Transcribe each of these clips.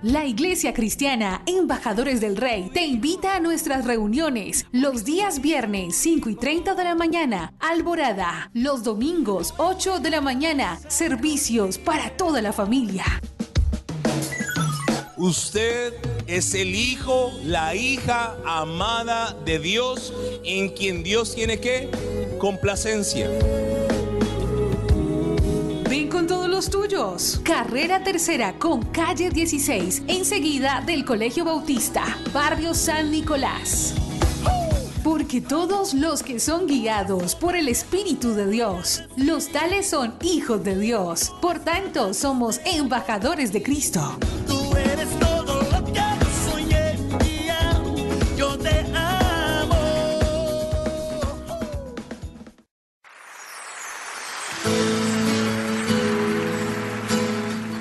La Iglesia Cristiana Embajadores del Rey te invita a nuestras reuniones los días viernes 5:30 de la mañana, Alborada, los domingos 8 de la mañana, servicios para toda la familia. Usted es el hijo, la hija amada de Dios, en quien Dios tiene ¿qué? Complacencia. Ven con todos los tuyos. Carrera Tercera con calle 16, enseguida del Colegio Bautista, barrio San Nicolás. Porque todos los que son guiados por el Espíritu de Dios, los tales son hijos de Dios. Por tanto, somos embajadores de Cristo. Tú eres todo lo que soñé, yo te amo.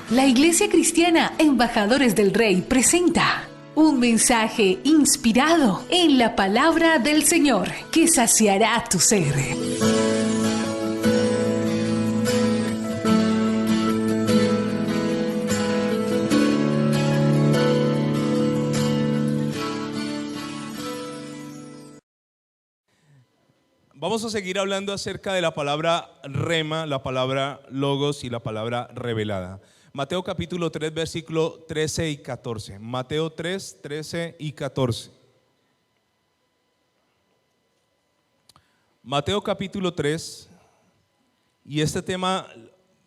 La Iglesia Cristiana Embajadores del Rey presenta un mensaje inspirado en la palabra del Señor que saciará tu ser. Vamos a seguir hablando acerca de la palabra rema, la palabra logos y la palabra revelada. Mateo capítulo 3, versículo 13 y 14. Mateo 3, 13 y 14. Mateo capítulo 3. Y este tema,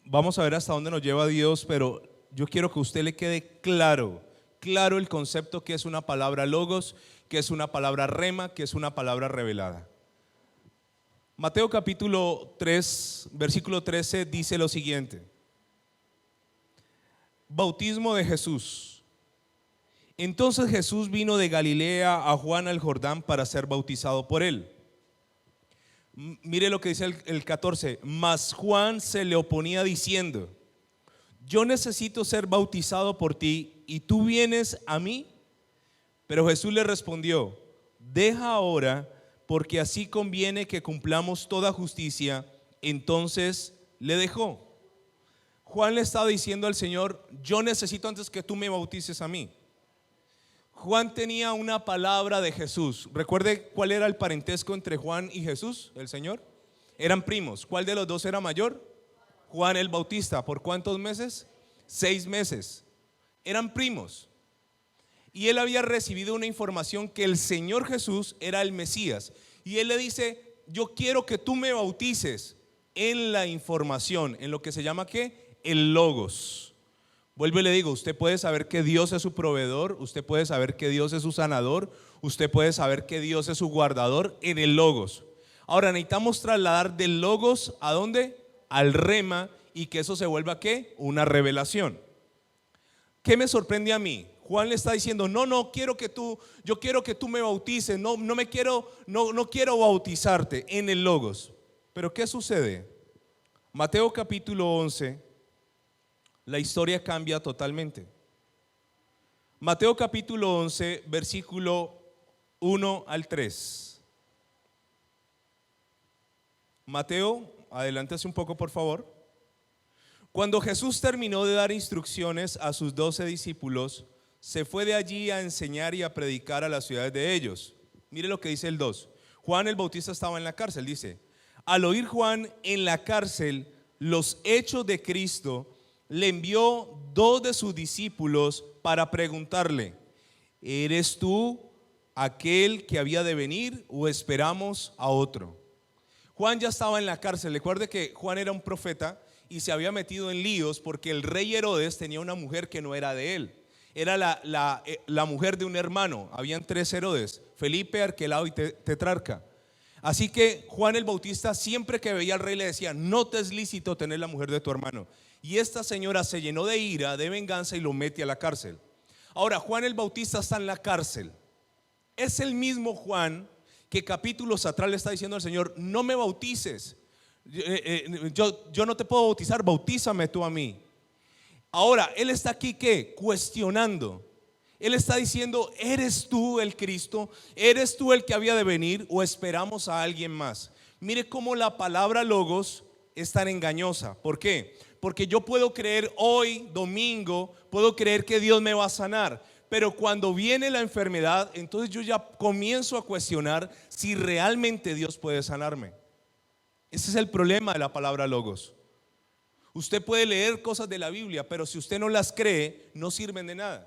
vamos a ver hasta dónde nos lleva Dios, pero yo quiero que a usted le quede claro el concepto que es una palabra logos, que es una palabra rema, que es una palabra revelada. Mateo capítulo 3, versículo 13 dice lo siguiente. Bautismo de Jesús. Entonces Jesús vino de Galilea a Juan al Jordán para ser bautizado por él. Mire lo que dice el 14. Mas Juan se le oponía diciendo: yo necesito ser bautizado por ti y tú vienes a mí. Pero Jesús le respondió: deja ahora, porque así conviene que cumplamos toda justicia. Entonces le dejó. Juan le estaba diciendo al Señor: yo necesito antes que tú me bautices a mí. Juan tenía una palabra de Jesús. Recuerde cuál era el parentesco entre Juan y Jesús, el Señor. Eran primos. ¿Cuál de los dos era mayor? Juan el Bautista. ¿Por cuántos meses? 6 meses. Eran primos. Y él había recibido una información que el Señor Jesús era el Mesías. Y él le dice: yo quiero que tú me bautices en la información, en lo que se llama ¿qué? El logos. Vuelvo y le digo, usted puede saber que Dios es su proveedor, usted puede saber que Dios es su sanador, usted puede saber que Dios es su guardador en el logos. Ahora necesitamos trasladar del logos ¿a dónde? Al rema, y que eso se vuelva ¿qué? Una revelación. ¿Qué me sorprende a mí? Juan le está diciendo: yo quiero que tú me bautices, no quiero bautizarte en el logos. Pero ¿qué sucede? Mateo capítulo 11, la historia cambia totalmente. Mateo capítulo 11, versículo 1 al 3. Mateo, adelántese un poco por favor. Cuando Jesús terminó de dar instrucciones a sus 12 discípulos, se fue de allí a enseñar y a predicar a las ciudades de ellos. Mire lo que dice el 2. Juan el Bautista estaba en la cárcel, dice: al oír Juan en la cárcel los hechos de Cristo, le envió 2 de sus discípulos para preguntarle: ¿eres tú aquel que había de venir o esperamos a otro? Juan ya estaba en la cárcel. Recuerde que Juan era un profeta y se había metido en líos porque el rey Herodes tenía una mujer que no era de él. Era la mujer de un hermano. Habían 3 Herodes: Felipe, Arquelao y Tetrarca. Así que Juan el Bautista, siempre que veía al rey, le decía: no te es lícito tener la mujer de tu hermano. Y esta señora se llenó de ira, de venganza, y lo mete a la cárcel. Ahora Juan el Bautista está en la cárcel. Es el mismo Juan que capítulos atrás le está diciendo al Señor: no me bautices, yo no te puedo bautizar, bautízame tú a mí. Ahora él está aquí ¿qué? Cuestionando. Él está diciendo: ¿eres tú el Cristo? ¿Eres tú el que había de venir o esperamos a alguien más? Mire cómo la palabra logos es tan engañosa. ¿Por qué? Porque yo puedo creer hoy, domingo, puedo creer que Dios me va a sanar. Pero cuando viene la enfermedad, entonces yo ya comienzo a cuestionar si realmente Dios puede sanarme. Ese es el problema de la palabra logos. Usted puede leer cosas de la Biblia, pero si usted no las cree, no sirven de nada.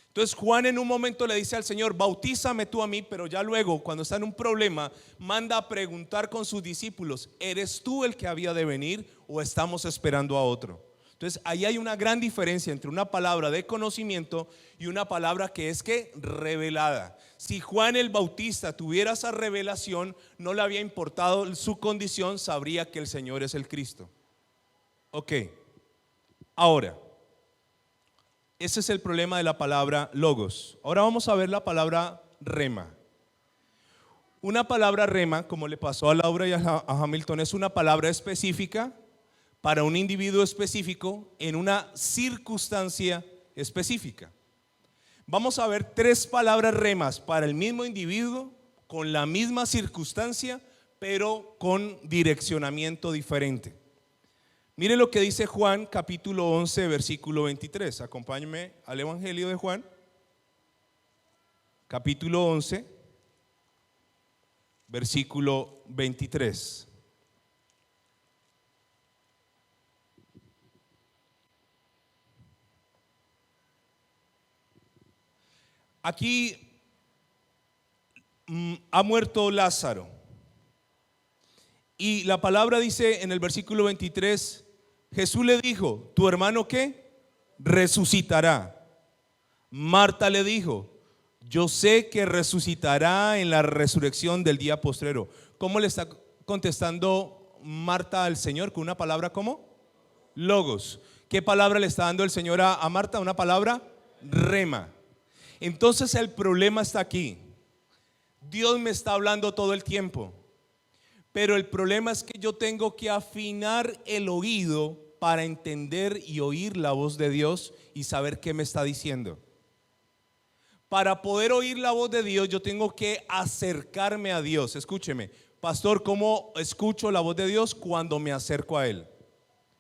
Entonces Juan en un momento le dice al Señor: bautízame tú a mí, pero ya luego, cuando está en un problema, manda a preguntar con sus discípulos: ¿eres tú el que había de venir o estamos esperando a otro? Entonces ahí hay una gran diferencia entre una palabra de conocimiento y una palabra que es que revelada. Si Juan el Bautista tuviera esa revelación, no le había importado su condición, sabría que el Señor es el Cristo. Ok, ahora, ese es el problema de la palabra logos. Ahora vamos a ver la palabra rema. Una palabra rema, como le pasó a Laura y a Hamilton, es una palabra específica para un individuo específico en una circunstancia específica. Vamos a ver 3 palabras remas para el mismo individuo, con la misma circunstancia, pero con direccionamiento diferente. Mire lo que dice Juan capítulo 11 versículo 23. Acompáñenme al Evangelio de Juan, capítulo 11 versículo 23. Aquí ha muerto Lázaro. Y la palabra dice en el versículo 23, Jesús le dijo: ¿tu hermano qué? Resucitará. Marta le dijo: yo sé que resucitará en la resurrección del día postrero. ¿Cómo le está contestando Marta al Señor? ¿Con una palabra cómo? Logos. ¿Qué palabra le está dando el Señor a Marta? Una palabra rema. Entonces el problema está aquí. Dios me está hablando todo el tiempo, pero el problema es que yo tengo que afinar el oído para entender y oír la voz de Dios y saber qué me está diciendo. Para poder oír la voz de Dios, yo tengo que acercarme a Dios. Escúcheme, pastor, ¿cómo escucho la voz de Dios? Cuando me acerco a Él.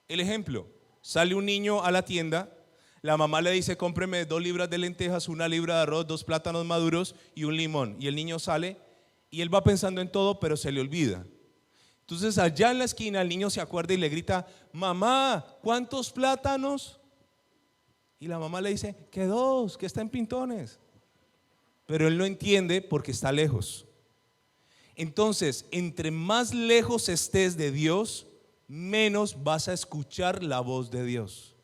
El ejemplo: sale un niño a la tienda, la mamá le dice: cómpreme 2 libras de lentejas, 1 libra de arroz, 2 plátanos maduros y un limón. Y el niño sale y él va pensando en todo, pero se le olvida. Entonces allá en la esquina el niño se acuerda y le grita: mamá, ¿cuántos plátanos? Y la mamá le dice: que 2, que está en Pintones. Pero él no entiende porque está lejos. Entonces, entre más lejos estés de Dios, menos vas a escuchar la voz de Dios.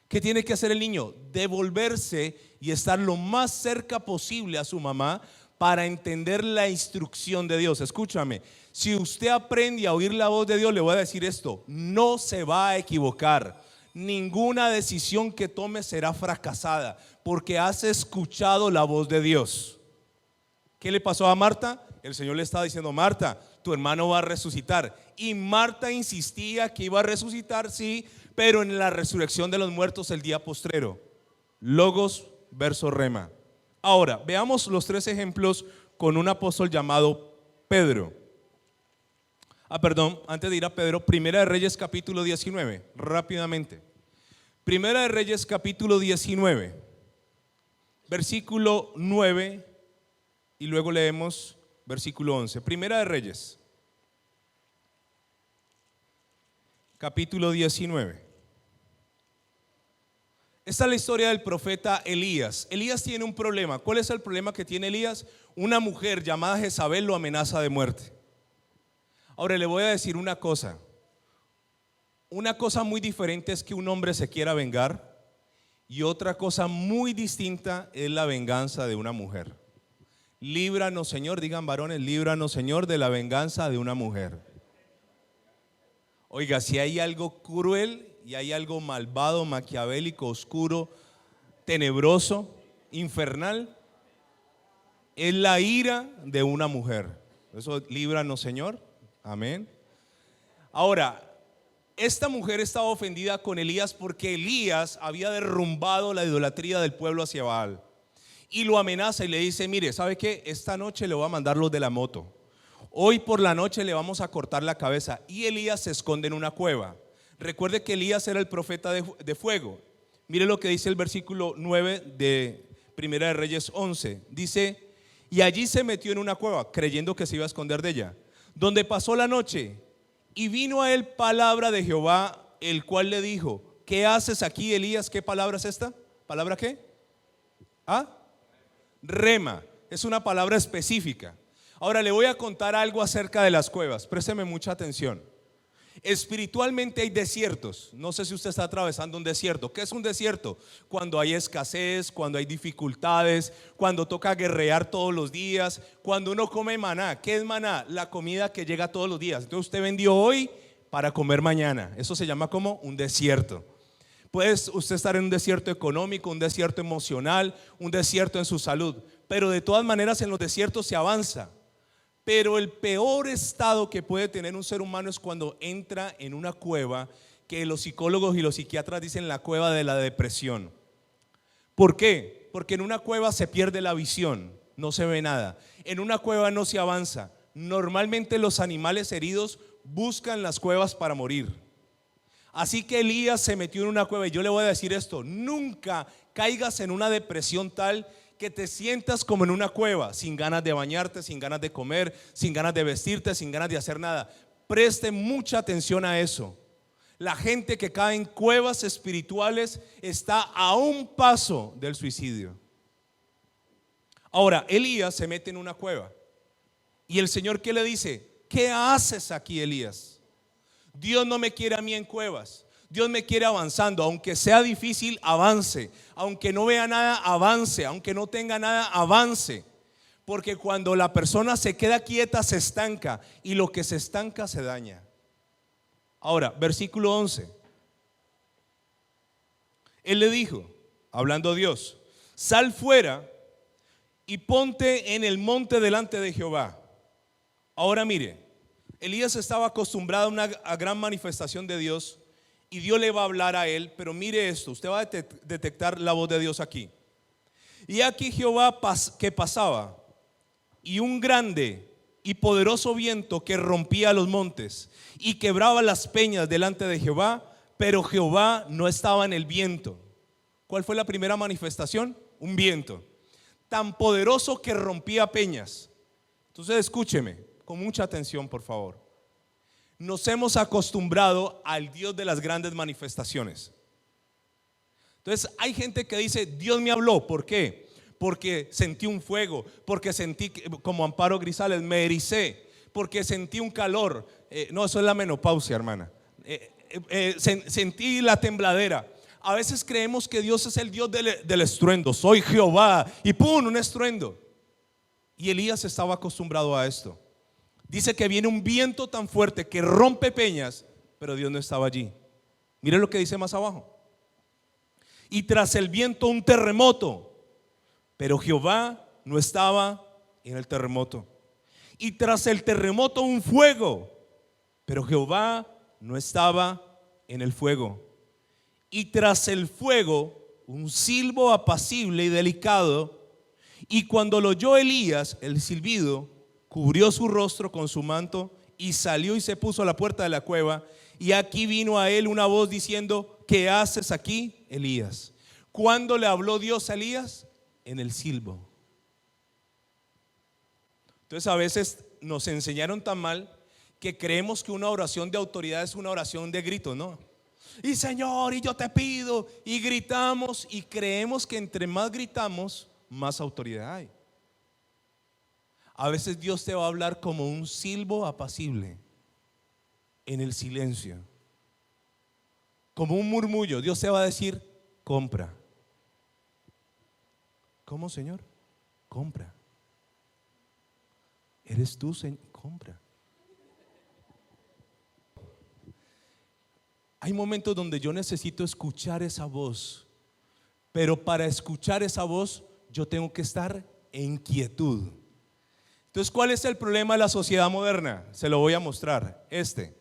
¿Qué tiene que hacer el niño? Devolverse y estar lo más cerca posible a su mamá para entender la instrucción de Dios. Escúchame, si usted aprende a oír la voz de Dios, le voy a decir esto: no se va a equivocar. Ninguna decisión que tome será fracasada, porque has escuchado la voz de Dios. ¿Qué le pasó a Marta? El Señor le estaba diciendo: Marta, tu hermano va a resucitar. Y Marta insistía que iba a resucitar, sí, pero en la resurrección de los muertos el día postrero. Logos versus rema. Ahora, veamos los 3 ejemplos con un apóstol llamado Pedro. Antes de ir a Pedro, Primera de Reyes capítulo 19, rápidamente. Primera de Reyes capítulo 19, versículo 9 y luego leemos versículo 11. Primera de Reyes capítulo 19. Esta es la historia del profeta Elías. Elías tiene un problema. ¿Cuál es el problema que tiene Elías? Una mujer llamada Jezabel lo amenaza de muerte. Ahora le voy a decir una cosa. Una cosa muy diferente es que un hombre se quiera vengar, y otra cosa muy distinta es la venganza de una mujer. Líbranos, Señor, digan varones, líbranos, Señor, de la venganza de una mujer. Oiga, si hay algo cruel y hay algo malvado, maquiavélico, oscuro, tenebroso, infernal, es la ira de una mujer. Eso, líbranos, Señor. Amén. Ahora, esta mujer estaba ofendida con Elías porque Elías había derrumbado la idolatría del pueblo hacia Baal. Y lo amenaza y le dice: mire, ¿sabe qué? Esta noche le voy a mandar los de la moto. Hoy por la noche le vamos a cortar la cabeza. Y Elías se esconde en una cueva. Recuerde que Elías era el profeta de fuego. Mire lo que dice el versículo 9 de Primera de Reyes 11. Dice: y allí se metió en una cueva, creyendo que se iba a esconder de ella, donde pasó la noche. Y vino a él palabra de Jehová, el cual le dijo: ¿qué haces aquí, Elías? ¿Qué palabra es esta? ¿Palabra qué? ¿Ah? Rema. Es una palabra específica. Ahora le voy a contar algo acerca de las cuevas. Présteme mucha atención. Espiritualmente hay desiertos. No sé si usted está atravesando un desierto. ¿Qué es un desierto? Cuando hay escasez, cuando hay dificultades, cuando toca guerrear todos los días, cuando uno come maná. ¿Qué es maná? La comida que llega todos los días. Entonces usted vendió hoy para comer mañana. Eso se llama como un desierto. Puede usted estar en un desierto económico, un desierto emocional, un desierto en su salud. Pero de todas maneras en los desiertos se avanza. Pero el peor estado que puede tener un ser humano es cuando entra en una cueva, que los psicólogos y los psiquiatras dicen la cueva de la depresión. ¿Por qué? Porque en una cueva se pierde la visión, no se ve nada. En una cueva no se avanza. Normalmente los animales heridos buscan las cuevas para morir. Así que Elías se metió en una cueva, y yo le voy a decir esto: nunca caigas en una depresión tal que te sientas como en una cueva, sin ganas de bañarte, sin ganas de comer, sin ganas de vestirte, sin ganas de hacer nada. Preste mucha atención a eso. La gente que cae en cuevas espirituales está a un paso del suicidio. Ahora, Elías se mete en una cueva y el Señor, ¿qué le dice? ¿Qué haces aquí, Elías? Dios no me quiere a mí en cuevas. Dios me quiere avanzando, aunque sea difícil, avance. Aunque no vea nada, avance. Aunque no tenga nada, avance. Porque cuando la persona se queda quieta, se estanca. Y lo que se estanca, se daña. Ahora, versículo 11. Él le dijo, hablando Dios: sal fuera y ponte en el monte delante de Jehová. Ahora mire, Elías estaba acostumbrado a una gran manifestación de Dios. Y Dios le va a hablar a él, pero mire esto, usted va a detectar la voz de Dios aquí. Y aquí Jehová que pasaba, y un grande y poderoso viento que rompía los montes y quebraba las peñas delante de Jehová, pero Jehová no estaba en el viento. ¿Cuál fue la primera manifestación? Un viento tan poderoso que rompía peñas. Entonces escúcheme con mucha atención, por favor. Nos hemos acostumbrado al Dios de las grandes manifestaciones. Entonces hay gente que dice: Dios me habló. ¿Por qué? Porque sentí un fuego, porque sentí, como Amparo Grisales, me ericé, porque sentí un calor. No, eso es la menopausia, hermana. Sentí la tembladera. A veces creemos que Dios es el Dios del estruendo. Soy Jehová y ¡pum! Un estruendo. Y Elías estaba acostumbrado a esto. Dice que viene un viento tan fuerte que rompe peñas, pero Dios no estaba allí. Mire lo que dice más abajo. Y tras el viento un terremoto, pero Jehová no estaba en el terremoto. Y tras el terremoto un fuego, pero Jehová no estaba en el fuego. Y tras el fuego un silbo apacible y delicado. Y cuando lo oyó Elías, el silbido, cubrió su rostro con su manto y salió y se puso a la puerta de la cueva. Y aquí vino a él una voz diciendo: ¿qué haces aquí, Elías? ¿Cuándo le habló Dios a Elías? En el silbo. Entonces a veces nos enseñaron tan mal que creemos que una oración de autoridad es una oración de grito, ¿no? Y Señor, y yo te pido, y gritamos, y creemos que entre más gritamos, más autoridad hay. A veces Dios te va a hablar como un silbo apacible en el silencio, como un murmullo. Dios te va a decir: compra. ¿Cómo, Señor? Compra. ¿Eres tú, Señor? Compra. Hay momentos donde yo necesito escuchar esa voz, pero para escuchar esa voz yo tengo que estar en quietud. Entonces, ¿cuál es el problema de la sociedad moderna? Se lo voy a mostrar. Este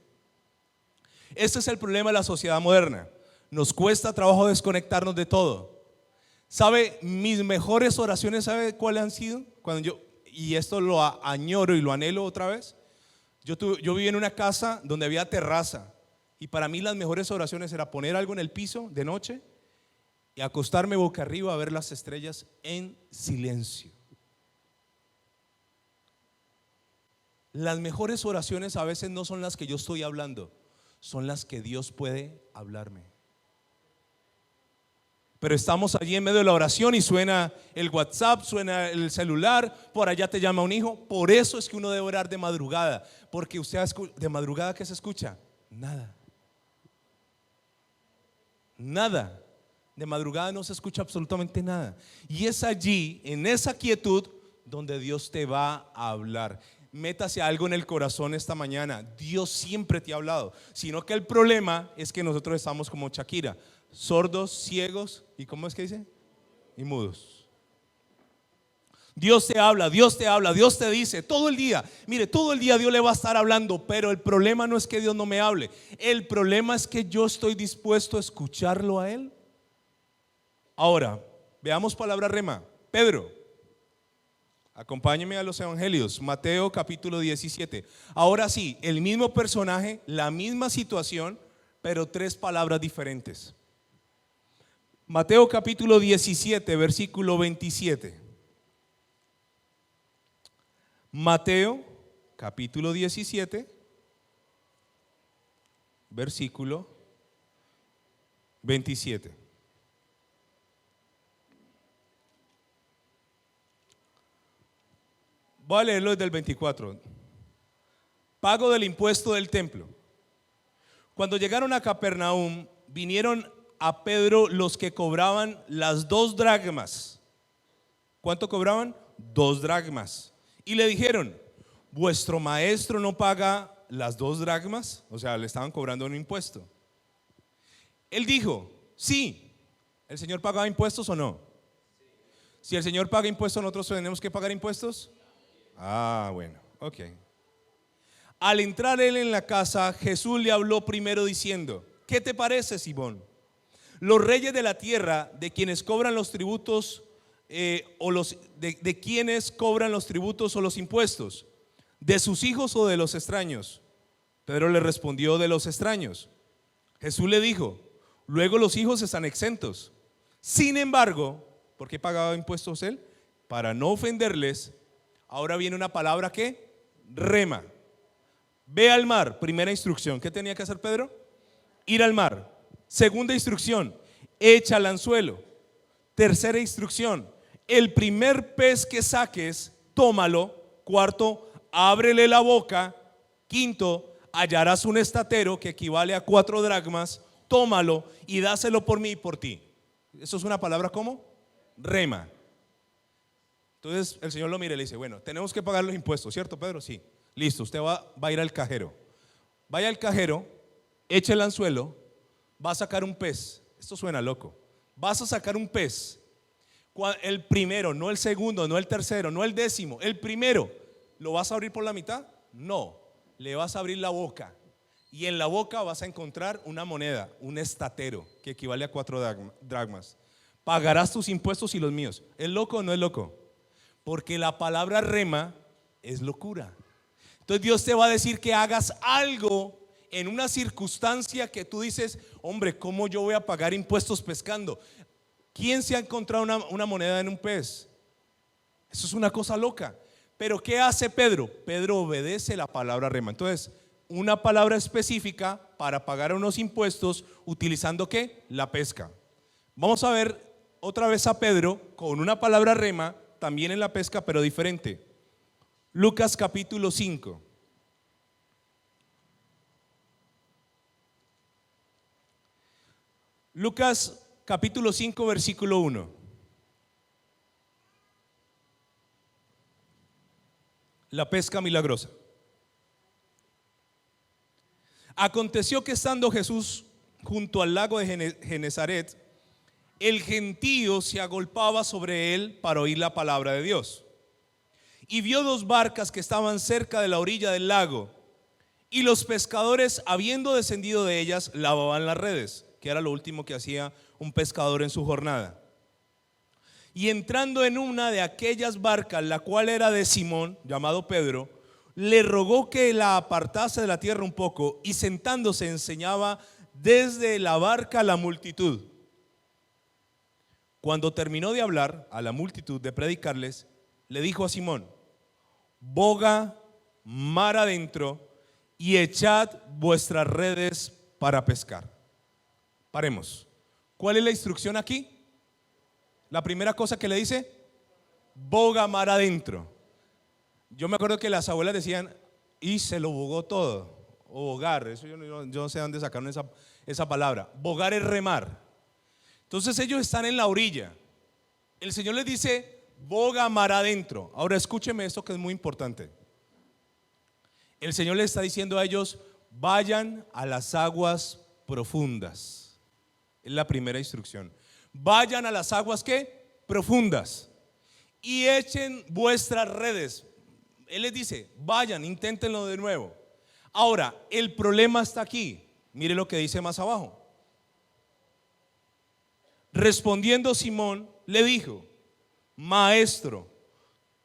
es el problema de la sociedad moderna. Nos cuesta trabajo desconectarnos de todo. ¿Sabe? Mis mejores oraciones, ¿sabe cuáles han sido? Y esto lo añoro y lo anhelo otra vez. Yo viví en una casa donde había terraza Y para mí las mejores oraciones era poner algo en el piso de noche y acostarme boca arriba a ver las estrellas en silencio. Las mejores oraciones a veces no son las que yo estoy hablando, son las que Dios puede hablarme. Pero estamos allí en medio de la oración y suena el WhatsApp, suena el celular, por allá te llama un hijo. Por eso es que uno debe orar de madrugada, porque usted de madrugada, ¿qué se escucha? Nada. Nada. De madrugada no se escucha absolutamente nada. Y es allí, en esa quietud, donde Dios te va a hablar. Métase algo en el corazón esta mañana. Dios siempre te ha hablado, sino que el problema es que nosotros estamos como Shakira, sordos, ciegos y ¿cómo es que dice? Y mudos. Dios te habla, Dios te habla, Dios te dice todo el día. Mire, todo el día Dios le va a estar hablando, pero el problema no es que Dios no me hable. El problema es que yo estoy dispuesto a escucharlo a Él. Ahora, veamos palabra rema. Pedro, acompáñeme a los evangelios, Mateo capítulo 17. Ahora sí, el mismo personaje, la misma situación, pero tres palabras diferentes. Mateo capítulo 17, versículo 27. Mateo capítulo 17, versículo 27. Voy a leerlo desde el 24. Pago del impuesto del templo. Cuando llegaron a Capernaum, vinieron a Pedro los que cobraban las 2 dracmas. ¿Cuánto cobraban? 2 dracmas. Y le dijeron: ¿vuestro maestro no paga las 2 dracmas? O sea, le estaban cobrando un impuesto. Él dijo: sí. ¿El Señor pagaba impuestos o no? Si el Señor paga impuestos, ¿nosotros tenemos que pagar impuestos? Ah, bueno, ok. Al entrar él en la casa, Jesús le habló primero diciendo: ¿qué te parece, Simón? Los reyes de la tierra, de quienes cobran los tributos de quienes cobran los tributos o los impuestos, ¿de sus hijos o de los extraños? Pedro le respondió: de los extraños. Jesús le dijo: luego los hijos están exentos. Sin embargo, ¿por qué pagaba impuestos él? Para no ofenderles. Ahora viene una palabra que rema. Ve al mar, primera instrucción. ¿Qué tenía que hacer Pedro? Ir al mar. Segunda instrucción: echa al anzuelo. Tercera instrucción: el primer pez que saques, tómalo. Cuarto: ábrele la boca. Quinto: hallarás un estatero que equivale a 4 dracmas. Tómalo y dáselo por mí y por ti. Eso es una palabra ¿cómo? Rema. Entonces el Señor lo mira y le dice: bueno, tenemos que pagar los impuestos, ¿cierto, Pedro? Sí. Listo, usted va a ir al cajero. Vaya al cajero, eche el anzuelo, va a sacar un pez. Esto suena loco. Vas a sacar un pez. El primero, no el segundo, no el tercero, no el décimo, el primero. ¿Lo vas a abrir por la mitad? No, le vas a abrir la boca. Y en la boca vas a encontrar una moneda, un estatero, que equivale a 4 dracmas. Pagarás tus impuestos y los míos. ¿Es loco o no es loco? Porque la palabra rema es locura. Entonces Dios te va a decir que hagas algo en una circunstancia que tú dices: hombre, ¿cómo yo voy a pagar impuestos pescando? ¿Quién se ha encontrado una moneda en un pez? Eso es una cosa loca. Pero ¿qué hace Pedro? Pedro obedece la palabra rema. Entonces, una palabra específica para pagar unos impuestos, utilizando ¿qué? La pesca. Vamos a ver otra vez a Pedro con una palabra rema, también en la pesca, pero diferente. Lucas capítulo 5. Lucas capítulo 5, versículo 1. La pesca milagrosa. Aconteció que estando Jesús junto al lago de Genezaret, el gentío se agolpaba sobre él para oír la palabra de Dios. Y vio 2 barcas que estaban cerca de la orilla del lago, y los pescadores, habiendo descendido de ellas, lavaban las redes, que era lo último que hacía un pescador en su jornada. Y entrando en una de aquellas barcas, la cual era de Simón, llamado Pedro, le rogó que la apartase de la tierra un poco y sentándose enseñaba desde la barca a la multitud. Cuando terminó de hablar a la multitud, de predicarles, le dijo a Simón: boga mar adentro y echad vuestras redes para pescar. Paremos. ¿Cuál es la instrucción aquí? La primera cosa que le dice: boga mar adentro. Yo me acuerdo que las abuelas decían: y se lo bogó todo, o bogar, eso yo no sé dónde sacaron esa palabra. Bogar es remar. Entonces ellos están en la orilla. El Señor les dice: boga mar adentro. Ahora escúcheme esto que es muy importante. El Señor les está diciendo a ellos: vayan a las aguas profundas. Es la primera instrucción. Vayan a las aguas ¿qué? Profundas. Y echen vuestras redes. Él les dice: vayan, inténtenlo de nuevo. Ahora, el problema está aquí. Mire lo que dice más abajo. Respondiendo Simón, le dijo: maestro,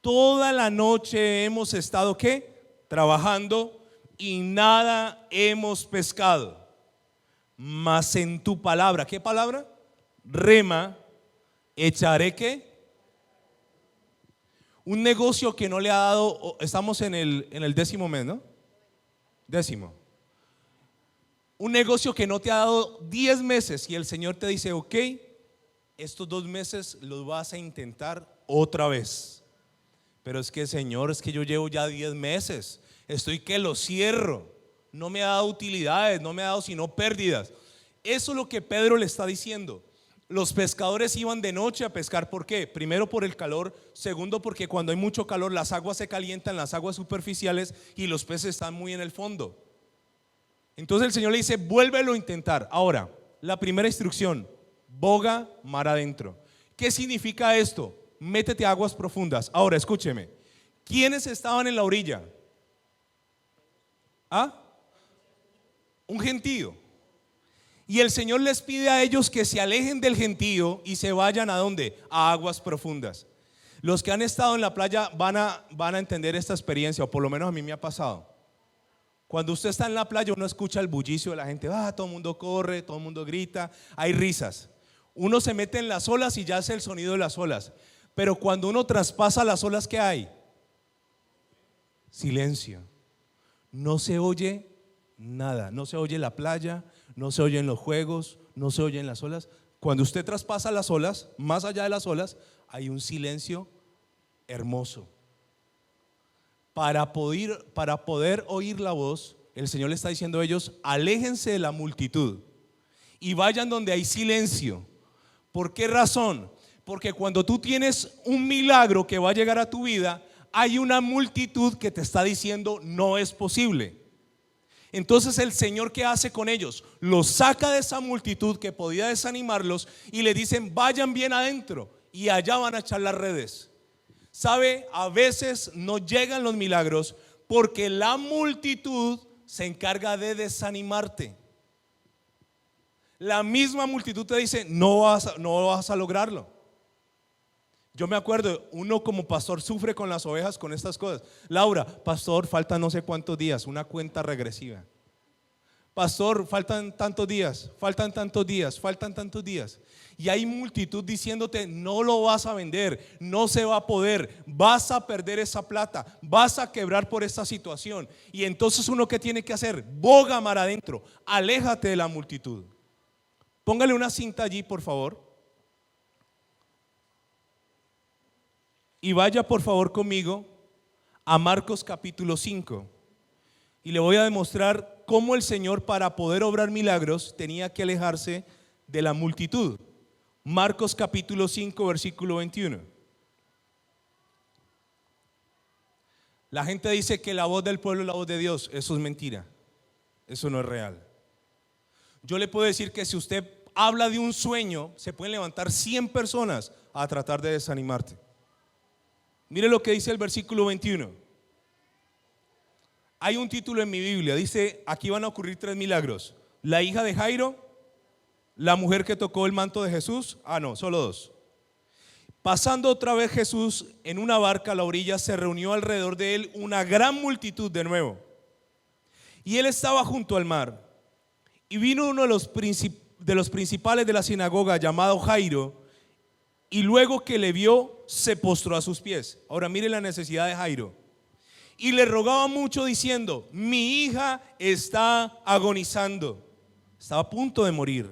toda la noche hemos estado ¿qué? Trabajando y nada hemos pescado. Mas en tu palabra, ¿qué palabra? Rema, echaré ¿qué? Un negocio que no le ha dado, estamos en el 10º mes, ¿no? 10º. Un negocio que no te ha dado 10 meses y el Señor te dice: ok, estos 2 meses los vas a intentar otra vez. Pero es que, Señor, es que yo llevo ya 10 meses, estoy que lo cierro, no me ha dado utilidades, no me ha dado sino pérdidas. Eso es lo que Pedro le está diciendo. Los pescadores iban de noche a pescar. ¿Por qué? Primero por el calor, segundo porque cuando hay mucho calor las aguas se calientan, las aguas superficiales, y los peces están muy en el fondo. Entonces el Señor le dice: vuélvelo a intentar. Ahora, la primera instrucción: boga mar adentro. ¿Qué significa esto? Métete a aguas profundas. Ahora escúcheme, ¿quiénes estaban en la orilla? ¿Ah? Un gentío. Y el Señor les pide a ellos que se alejen del gentío y se vayan ¿a dónde? A aguas profundas. Los que han estado en la playa van a entender esta experiencia, o por lo menos a mí me ha pasado. Cuando usted está en la playa, uno escucha el bullicio de la gente. Todo el mundo corre, todo el mundo grita, hay risas. Uno se mete en las olas y ya hace el sonido de las olas. Pero cuando uno traspasa las olas, ¿qué hay? Silencio. No se oye nada, no se oye la playa, no se oyen los juegos, no se oyen las olas. Cuando usted traspasa las olas, más allá de las olas, hay un silencio hermoso. Para poder oír la voz, el Señor le está diciendo a ellos: aléjense de la multitud y vayan donde hay silencio. ¿Por qué razón? Porque cuando tú tienes un milagro que va a llegar a tu vida, hay una multitud que te está diciendo: no es posible. Entonces el Señor, ¿qué hace con ellos? Los saca de esa multitud que podía desanimarlos y le dicen: vayan bien adentro y allá van a echar las redes. ¿Sabe? A veces no llegan los milagros porque la multitud se encarga de desanimarte. La misma multitud te dice: no vas a lograrlo. Yo me acuerdo, uno como pastor sufre con las ovejas con estas cosas. Laura: pastor, faltan no sé cuántos días, una cuenta regresiva. Pastor, faltan tantos días, faltan tantos días, faltan tantos días. Y hay multitud diciéndote: no lo vas a vender, no se va a poder, vas a perder esa plata, vas a quebrar por esta situación. Y entonces uno, ¿qué tiene que hacer? Boga mar adentro, aléjate de la multitud. Póngale una cinta allí, por favor. Y vaya por favor conmigo a Marcos capítulo 5. Y le voy a demostrar cómo el Señor, para poder obrar milagros, tenía que alejarse de la multitud. Marcos capítulo 5, versículo 21. La gente dice que la voz del pueblo es la voz de Dios. Eso es mentira. Eso no es real. Yo le puedo decir que si usted habla de un sueño, se pueden levantar 100 personas a tratar de desanimarte. Mire lo que dice el versículo 21. Hay un título en mi Biblia, dice: aquí van a ocurrir 3 milagros. La hija de Jairo, la mujer que tocó el manto de Jesús. No, solo 2. Pasando otra vez Jesús en una barca a la orilla, se reunió alrededor de él una gran multitud de nuevo. Y él estaba junto al mar. Y vino uno de los principales de la sinagoga, llamado Jairo, y luego que le vio, se postró a sus pies. Ahora mire la necesidad de Jairo. Y le rogaba mucho diciendo: mi hija está agonizando, estaba a punto de morir.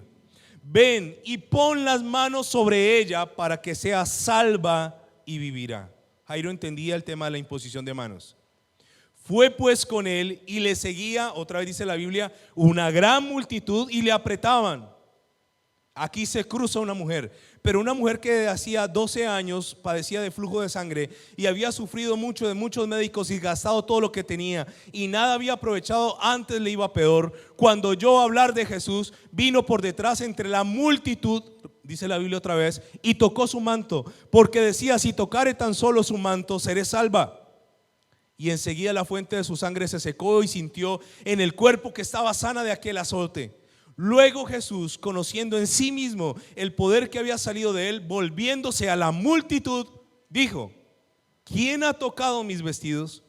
Ven y pon las manos sobre ella para que sea salva y vivirá. Jairo entendía el tema de la imposición de manos. Fue pues con él y le seguía, otra vez dice la Biblia, una gran multitud y le apretaban. Aquí se cruza una mujer, pero una mujer que hacía 12 años padecía de flujo de sangre y había sufrido mucho de muchos médicos y gastado todo lo que tenía y nada había aprovechado, antes le iba peor. Cuando oyó hablar de Jesús, vino por detrás entre la multitud, dice la Biblia otra vez, y tocó su manto, porque decía: si tocare tan solo su manto, seré salva. Y enseguida la fuente de su sangre se secó y sintió en el cuerpo que estaba sana de aquel azote. Luego Jesús, conociendo en sí mismo el poder que había salido de él, volviéndose a la multitud, dijo: ¿quién ha tocado mis vestidos?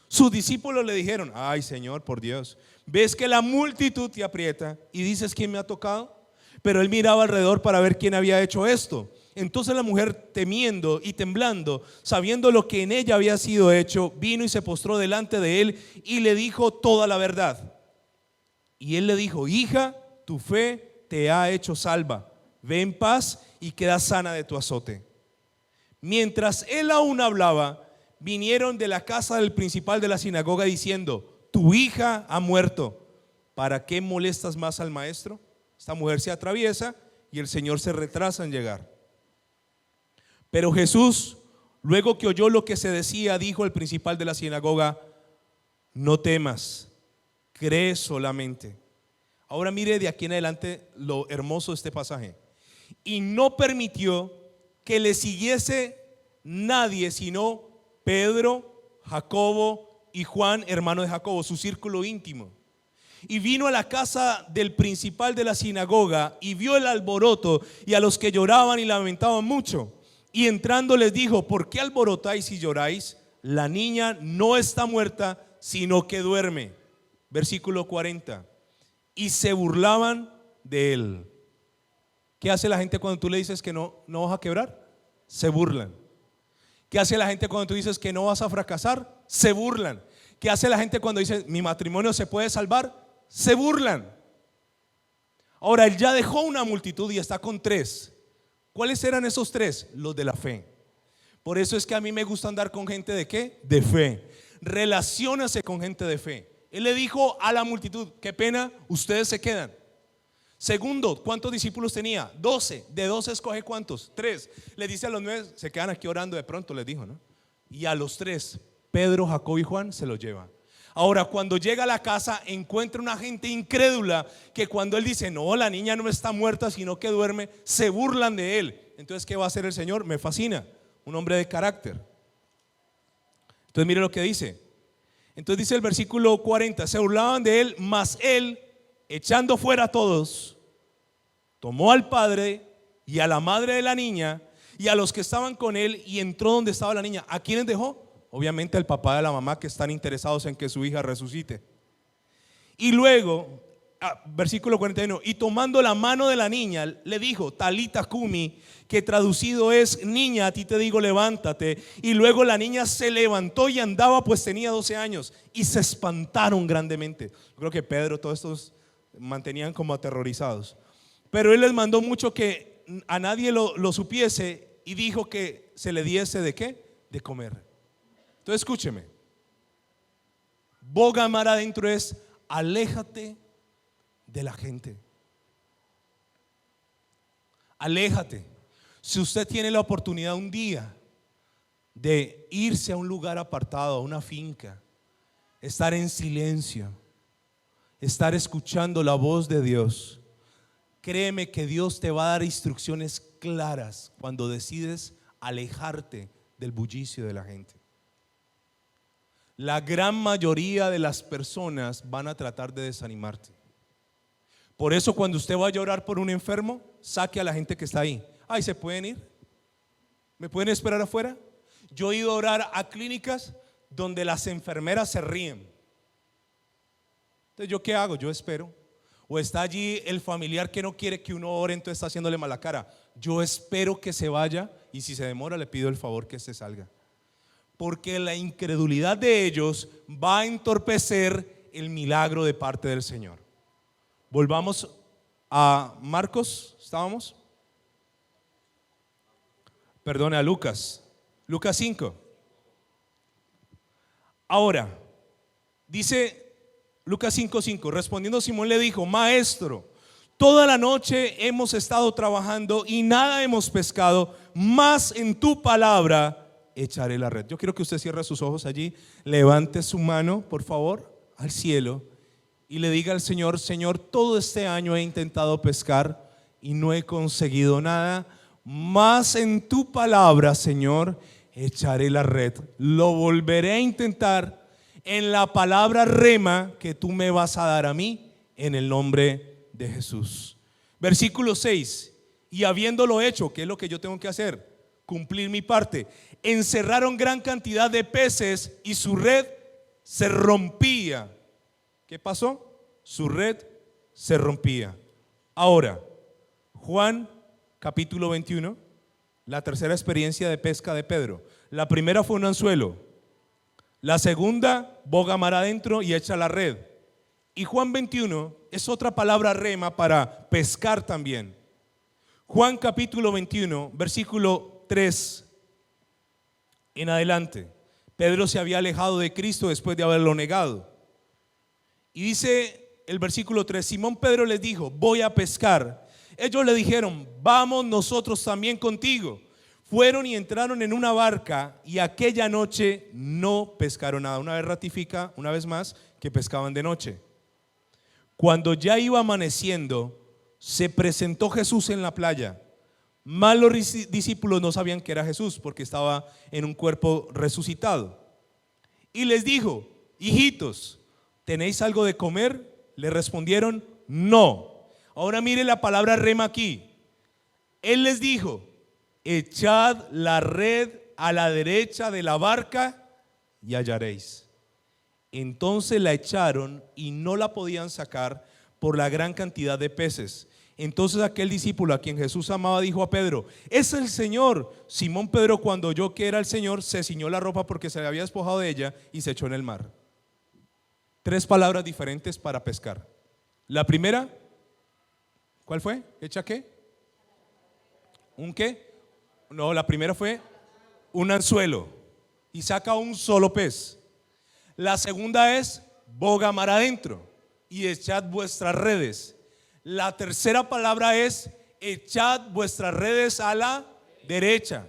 Sus discípulos le dijeron: ay, Señor, por Dios, ves que la multitud te aprieta y dices: ¿quién me ha tocado? Pero él miraba alrededor para ver quién había hecho esto. Entonces la mujer, temiendo y temblando, sabiendo lo que en ella había sido hecho, vino y se postró delante de él y le dijo toda la verdad. Y él le dijo: hija, tu fe te ha hecho salva, ve en paz y queda sana de tu azote. Mientras él aún hablaba, vinieron de la casa del principal de la sinagoga diciendo: tu hija ha muerto, ¿para qué molestas más al maestro? Esta mujer se atraviesa y el Señor se retrasa en llegar. Pero Jesús, luego que oyó lo que se decía, dijo al principal de la sinagoga: no temas, cree solamente. Ahora mire de aquí en adelante lo hermoso de este pasaje. Y no permitió que le siguiese nadie sino Pedro, Jacobo y Juan, hermano de Jacobo, su círculo íntimo. Y vino a la casa del principal de la sinagoga y vio el alboroto y a los que lloraban y lamentaban mucho. Y entrando les dijo: ¿por qué alborotáis y lloráis? La niña no está muerta, sino que duerme. Versículo 40. Y se burlaban de él. ¿Qué hace la gente cuando tú le dices que no vas a quebrar? Se burlan. ¿Qué hace la gente cuando tú dices que no vas a fracasar? Se burlan. ¿Qué hace la gente cuando dice mi matrimonio se puede salvar? Se burlan. Ahora él ya dejó una multitud y está con tres. ¿Cuáles eran esos tres? Los de la fe. Por eso es que a mí me gusta andar con gente de ¿qué? De fe. Relaciónase con gente de fe. Él le dijo a la multitud: qué pena, ustedes se quedan. Segundo, ¿cuántos discípulos tenía? 12. De 12 escoge ¿cuántos? 3. Le dice a los 9, se quedan aquí orando, de pronto les dijo, ¿no? Y a los 3, Pedro, Jacobo y Juan, se los lleva. Ahora, cuando llega a la casa, encuentra una gente incrédula que cuando él dice: no, la niña no está muerta, sino que duerme, se burlan de él. Entonces, ¿qué va a hacer el Señor? Me fascina, un hombre de carácter. Entonces, mire lo que dice. Entonces dice el versículo 40: se burlaban de él, mas él, echando fuera a todos, tomó al padre y a la madre de la niña y a los que estaban con él y entró donde estaba la niña. ¿A quiénes dejó? Obviamente al papá y a la mamá, que están interesados en que su hija resucite. Y luego, versículo 41, y tomando la mano de la niña le dijo: Talita cumi, que traducido es: niña, a ti te digo, levántate. Y luego la niña se levantó y andaba, pues tenía 12 años. Y se espantaron grandemente. Yo creo que Pedro, todos estos mantenían como aterrorizados. Pero él les mandó mucho que a nadie lo supiese y dijo que se le diese ¿de qué? De comer. Entonces escúcheme. Boga mar adentro es: aléjate de la gente. Aléjate. Si usted tiene la oportunidad un día de irse a un lugar apartado, a una finca, estar en silencio, estar escuchando la voz de Dios, créeme que Dios te va a dar instrucciones claras cuando decides alejarte del bullicio de la gente. La gran mayoría de las personas van a tratar de desanimarte. Por eso cuando usted vaya a orar por un enfermo, saque a la gente que está ahí. Ay, ¿se pueden ir? ¿Me pueden esperar afuera? Yo he ido a orar a clínicas donde las enfermeras se ríen. Entonces, ¿yo qué hago? Yo espero. O está allí el familiar que no quiere que uno ore, entonces está haciéndole mala cara. Yo espero que se vaya y si se demora le pido el favor que se salga. Porque la incredulidad de ellos va a entorpecer el milagro de parte del Señor. Volvamos a Marcos, ¿estábamos? Perdone, a Lucas. Lucas 5. Ahora, dice Lucas 5:5, respondiendo Simón le dijo: Maestro, toda la noche hemos estado trabajando y nada hemos pescado, mas en tu palabra echaré la red. Yo quiero que usted cierre sus ojos allí, levante su mano, por favor, al cielo y le diga al Señor: Señor, todo este año he intentado pescar y no he conseguido nada, mas en tu palabra, Señor, echaré la red. Lo volveré a intentar en la palabra rema que tú me vas a dar a mí, en el nombre de Jesús. Versículo 6. Y habiéndolo hecho, ¿qué es lo que yo tengo que hacer? Cumplir mi parte. Encerraron gran cantidad de peces y su red se rompía. ¿Qué pasó? Su red se rompía. Ahora, Juan capítulo 21, la tercera experiencia de pesca de Pedro. La primera fue un anzuelo. La segunda, boga mar adentro y echa la red. Y Juan 21 es otra palabra rema para pescar también. Juan capítulo 21, versículo 3 en adelante. Pedro se había alejado de Cristo después de haberlo negado. Y dice el versículo 3: Simón Pedro les dijo: voy a pescar. Ellos le dijeron: vamos nosotros también contigo. Fueron y entraron en una barca y aquella noche no pescaron nada. Una vez ratifica, una vez más, que pescaban de noche. Cuando ya iba amaneciendo, se presentó Jesús en la playa. Mas los discípulos no sabían que era Jesús, porque estaba en un cuerpo resucitado. Y les dijo: hijitos, ¿tenéis algo de comer? Le respondieron: no. Ahora mire la palabra rema aquí. Él les dijo: echad la red a la derecha de la barca y hallaréis. Entonces la echaron y no la podían sacar por la gran cantidad de peces. Entonces aquel discípulo a quien Jesús amaba dijo a Pedro: es el Señor. Simón Pedro, cuando oyó que era el Señor, se ciñó la ropa porque se le había despojado de ella y se echó en el mar. Tres palabras diferentes para pescar. La primera, ¿cuál fue? ¿Echa qué? ¿Un qué? No, la primera fue un anzuelo y saca un solo pez. La segunda es boga mar adentro y echad vuestras redes. La tercera palabra es echad vuestras redes a la derecha.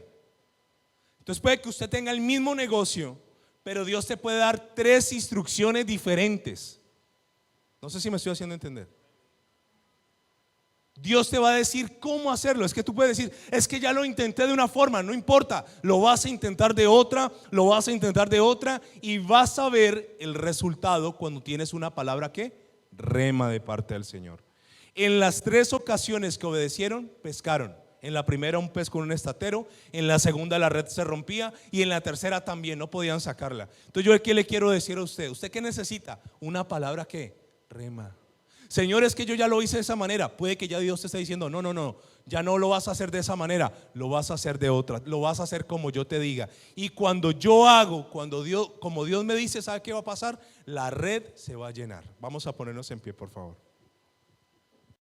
Entonces puede que usted tenga el mismo negocio, pero Dios te puede dar tres instrucciones diferentes. No sé si me estoy haciendo entender. Dios te va a decir cómo hacerlo. Es que tú puedes decir: es que ya lo intenté de una forma. No importa, lo vas a intentar de otra, lo vas a intentar de otra, y vas a ver el resultado cuando tienes una palabra que rema de parte del Señor. En las tres ocasiones que obedecieron, pescaron. En la primera un pez con un estatero, en la segunda la red se rompía y en la tercera también no podían sacarla. Entonces yo ¿qué le quiero decir a usted? ¿Usted qué necesita? Una palabra que rema. Señor, es que yo ya lo hice de esa manera. Puede que ya Dios te esté diciendo: no, ya no lo vas a hacer de esa manera, lo vas a hacer de otra, lo vas a hacer como yo te diga. Y cuando yo hago, como Dios me dice, ¿sabe qué va a pasar? La red se va a llenar. Vamos a ponernos en pie, por favor.